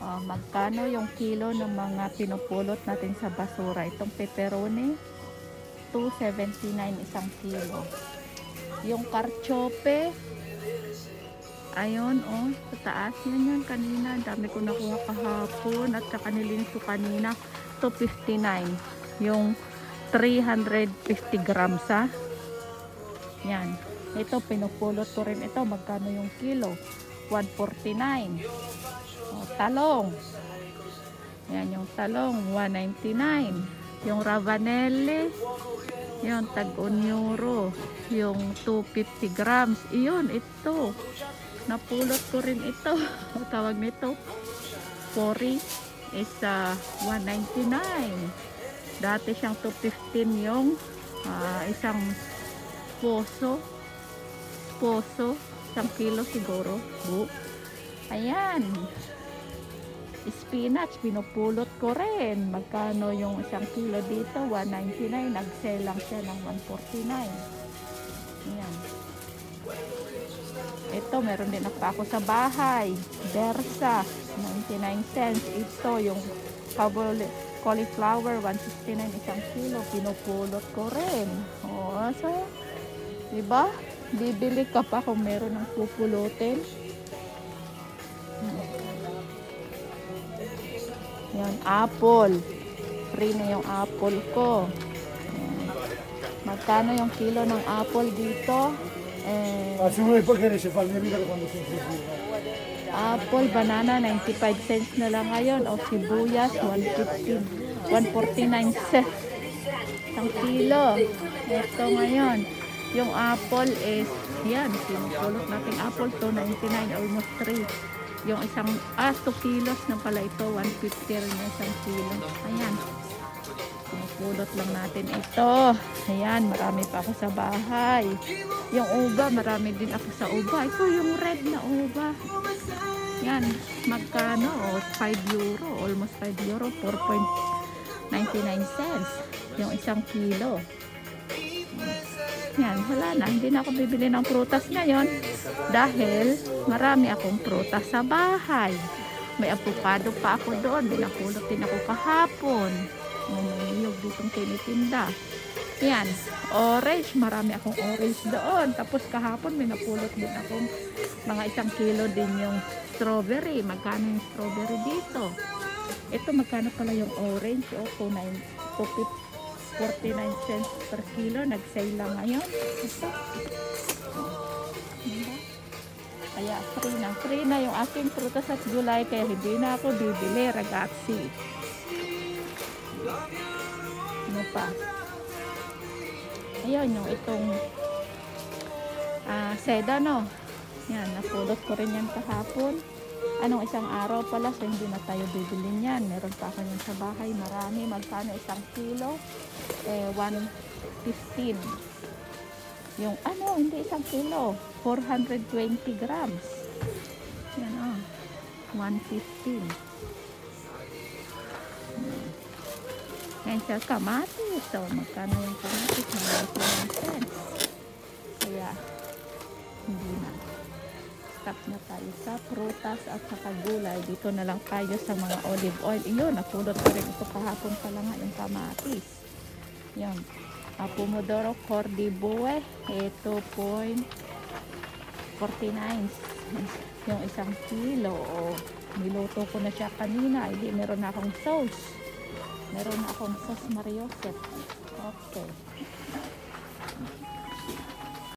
Magkano yung kilo ng mga pinupulot natin sa basura? Itong pepperoni, 2.79 isang kilo. Yung karchope, ayun, sa taas yan kanina. Dami ko nakuha kahapon at saka nilinis ko kanina. 2.59. Yung 350 grams yan. Ito, pinupulot ko rin ito. Magkano yung kilo? 149. Talong. Yan yung talong, 199. Yung ravanelli, yung tag-1 euro. Yung 250 grams. Iyon, ito. Napulot ko rin ito. Tawag nito, pori is 199. Dati siyang 215 yung isang poso. Isang kilo siguro. Ayan. Spinach, pinupulot ko rin. Magkano yung isang kilo dito? 199. Nag-sell lang siya ng 149. Ayan. Ito, meron din ako sa bahay. Bersa, 99 cents. Ito, yung cauliflower, 169 isang kilo. Pinupulot ko rin. So, diba? Bibili ka pa kung meron ng pupulutin. Yan, apple. Free na yung apple ko. Yan. Magkano yung kilo ng apple dito? Apple, banana, 95 cents na lang ngayon. O sibuyas, 149 cents. Isang kilo. Ito ngayon. Yung apple is, yan, pinupulot natin apple, 299, almost 3. Yung isang, 2 kilos na pala ito, 150 rin yung isang kilo. Ayan. Pinupulot lang natin ito. Ayan, marami pa ako sa bahay. Yung uba, marami din ako sa uba. Ito yung red na uba. Yan, magkano? 5 euro, almost 5 euro, 4.99 cents. Yung isang kilo. Yan, wala na. Hindi na ako bibili ng prutas ngayon dahil marami akong prutas sa bahay. May avocado pa ako doon. Binapulot din ako kahapon. May niyog ditong tinitinda. Yan, orange. Marami akong orange doon. Tapos kahapon may napulot din akong mga 1 kilo din yung strawberry. Magkano yung strawberry dito? Ito, magkano pala yung orange? 49 cents per kilo. Nag-sale lang ngayon. Ito. Kaya free na yung aking prutas at gulay. Kaya hindi na ako bibili, ragazzi. Ano pa? Ayun, yung itong sedano. Yan, napulot ko rin yan kahapon. Anong isang araw pala, so hindi na tayo bibili yan. Meron pa ako yan sa bahay. Marami. Magkano 1 kilo? 115. Yung hindi 1 kilo. 420 grams. Yan 115. Yan sa kamatis. So, magkano yung kamatis? 99 cents. Kaya, hindi na. Stop na tayo sa prutas at saka gulay. Dito na lang tayo sa mga olive oil. Iyon, napulot ko rin ito kahapon pala nga yung kamatis. Yan. Pomodoro Cordibue. 2.49. Yung 1 kilo. Niluto ko na siya kanina. Hindi, meron na akong sauce. Meron na akong sauce Mariosep. Okay.